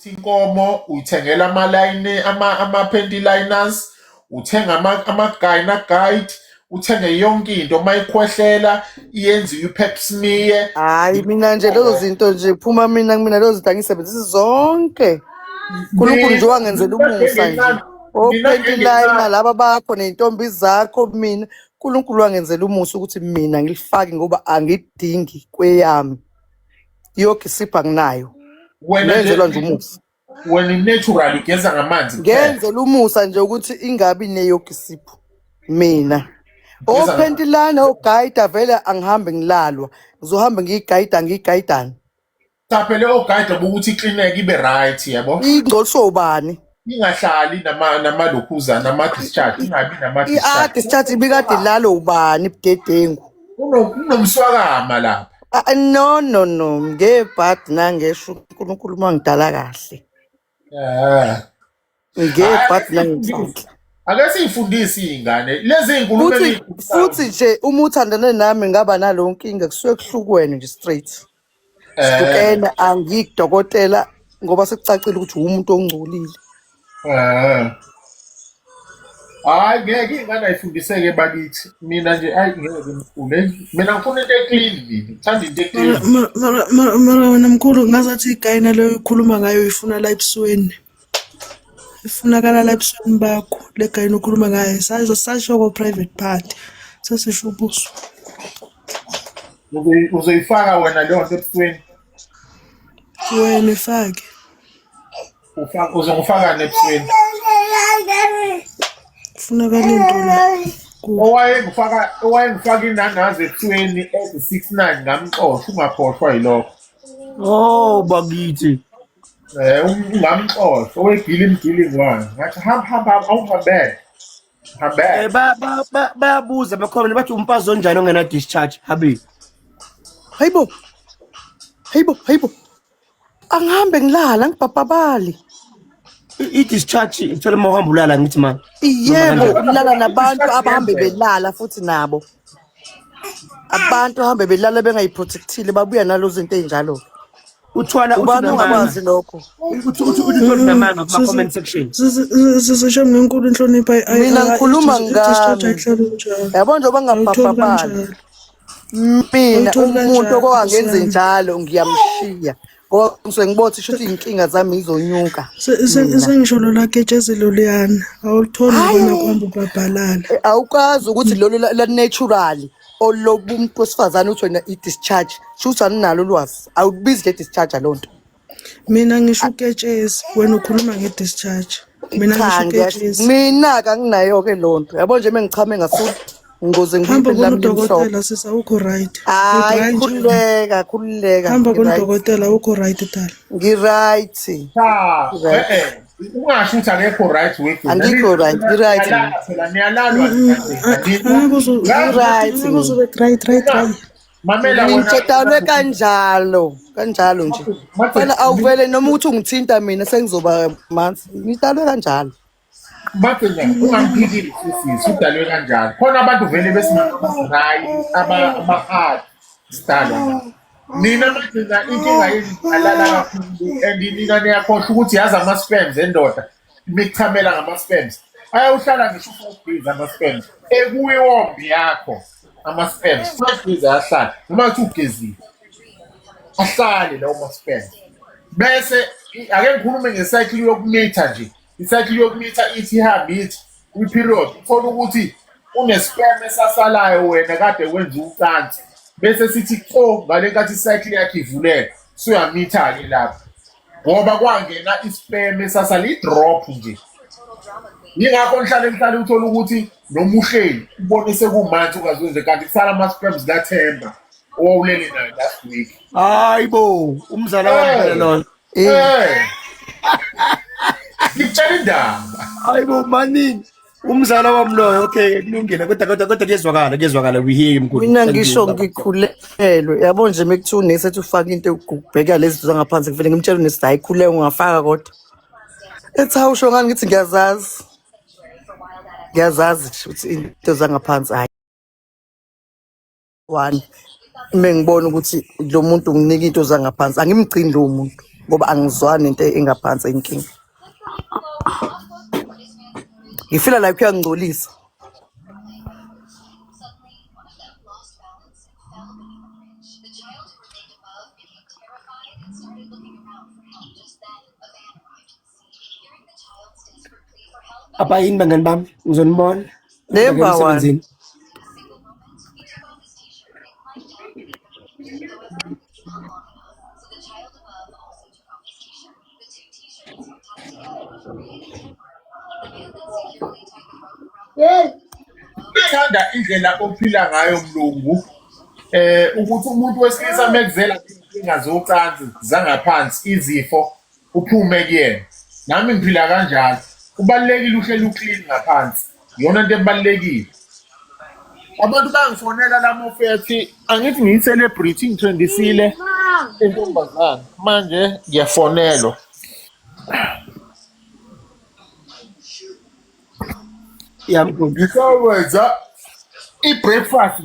inkomo uyithengela ama-line ama-panty liners, uthenga ama-gyna guide, uthenge yonke into mayikhwehlela iyenziwe i-pap smear. Hayi mina nje lezo zinto nje phuma mina lezo zinto angisebenzisi zonke. uNkulunkulu nje wangenzela umusa nje. Ophenti line laba bakho ney'ntombi zakho mina. uNkulunkulu wangenzela umusa ukuthi mina ngilifake ngoba angidingi kweyami. Yonke isipho anginayo. Ngenzelwa nje umusa. Wena i-natural ugeza ngamanzi kuphela. Ngenzela umusa nje ukuthi ingabi neyonke isipho. Mina. Ophenti line ogayida vele angihambe ngilalwa. Ngizohamba ngiyigayidani. Taphele ogayida ukuthi iklineke ibe right yabo. Ingcoliswe ubani? Ingahlali namalokhuza nama-discharge, ingabi nama-discharge. Discharge ibikade lalo ubani budedengu. Kunomswakama lapha. No. Ngebhadi nangesho uNkulunkulu mangidala kahle. Ngebhadi nangesandla. Ake siyifundise iy'ngane lezi iy'nkulumo futhi nje uma uthandane nami ngaba nalo nkinga kusuke kuhlukweni nje straight. Sihlukene angikudokotela ngoba sekucacile ukuthi umuntu ongcolile. Hayi ngeke ingane ayifundiseke bakithi. Mina nje ngeke ngifunde. Mina ngifuna into eclean mina. Ngithanda into eclean. Mara wena mkhulu ngazathi igayina leyo ukhuluma ngayo ifuna la ebusweni. Ifunakala la ebusweni bakho. Le gayina ukhuluma ngayo sasho ko private party. Sasisho ubuso. Uzoyifaka wena leyo nto ebusweni. Wena ifake. Uzongifaka nebusweni. Funakala into la. Owayengifaka inangazi ebusweni ethi-69 ngamxosha ungakhohlwa yilokho. Oh bakithi. Ungamxosha owegili ngwane. Ngathi hamba awuhambe. Hambe. Bayabuza bakhona bathi umfazi onjani ongena discharge habi. Hayibo. Angihambe ngilala ngibhabhabali. I-discharge ithole uma uhamba ulala ngithi manje. Yebo ulala nabantu abahambe belala futhi nabo. Abantu ahambe belala bengayiprotectile babuya nalo zinto ezinjalo. Uthwala ubani ungakwazi lokho. Uthi namanga kuma comment section. Sisho ngenkulu inhlonipho mina ngikhuluma ngami. Yabo nje bangabhabhabali. Mina umuntu okwangenze njalo ngiyamshiya. Ngoba ngisuke ngibothi shuthi inkinga zami izonyuka. Sengisho lo laketshezelo liyana. Awutholi bona kwamba ubabhalala. Awukazi ukuthi lolo la natural olobumuntu wesifazane uthi wena i-discharge. Shuthi aninalo ulwazi. Awubizi le discharge lonto. Mina ngisho uketshezi wena ukhuluma nge-discharge. Mina ngisho uketshezi. Mina anginayo ke lonto. Yabo nje mengichame ngasuthi ngoze ngihamba kodokotela sisa ukho right. Hayi khululeka. Hamba kodokotela ukho right tala. Ngi-right. Cha, ungasho ukuthi akekho right with you. Angikho right, ngi-right. Phela niyalalwa right. Mamela wena. Ngitshetalwe kanjalo nje. Fana awuvele noma uthi ungithinta mina sengizoba manzi. Ngitalwe kanjalo. Baphela ungamphikile sisi udalwe kanjalo. Khona abantu vele besingayi ama-hard style. Nina manje inkinga yini alala kakhulu and nina niyakhohlwa ukuthi yazi ama-spams endoda imichamela ngama-spams. Ayawuhlala ngisho u-4 ama-spams. Ekuyiwombi yakho ama-spams. 5 days ayahlala. Noma kuthi ugezile. Ahlale lawo ma-spams. Bese ake ngikhulume nge-cycle yokumitha nje. I-cycle yokumitha ithi ihambe ithi kwi-period uthola ukuthi une-spam esasalayo wena kade wenza ucansi. Bese sithi ngale nkathi i-cycle yakhe ivuleka suyamitha-ke lapho ngoba kwangena i-spam esasala i-drop nje. Yingakho nihlale uthola ukuthi noma uhleli ubone sekumanzi ungaziwenze kanti kusala ama-spams kaThemba owawulele nayo last week. Hayibo umzala wami lona. Ngitshela indaba. Hayibo manini. Umzala wami loyo okay kulungile kodwa kuyezwakala we hear him good. Mina ngisho ngikhulelwe yabo nje mekuthiwa nesethi ufaka into ukubheka lezi zinto zangaphansi kuvele ngimtshela unesi hayi khuleka ungafaka kodwa. Ethi awusho ngani ngithi ngiyazazi ukuthi into zangaphansi hayi. One ngibona ukuthi lo muntu unginika into zangaphansi angimgcini lo muntu. ngoba angizwani into engaphansi inkinga. Ngifila like uyangcolisa. Apa yini bangani bami? Ngizonibona. Nemba wani. Ngithanda indlela ophila ngayo Mlungu. Ukuthi umuntu wesilisa mekuzela inkinga zocansi zangaphansi izifo uphume kuyena. Nami ngiphila kanjalo. Kubalekile uhleli uclean ngaphansi. Iyona into ebalekile. Abantu bangifonela la mofethi angithi ngiyi-celebrity ngithrendisile intombazane. Manje ngiyafonelwa. Yami Ngisakwenza i-breakfast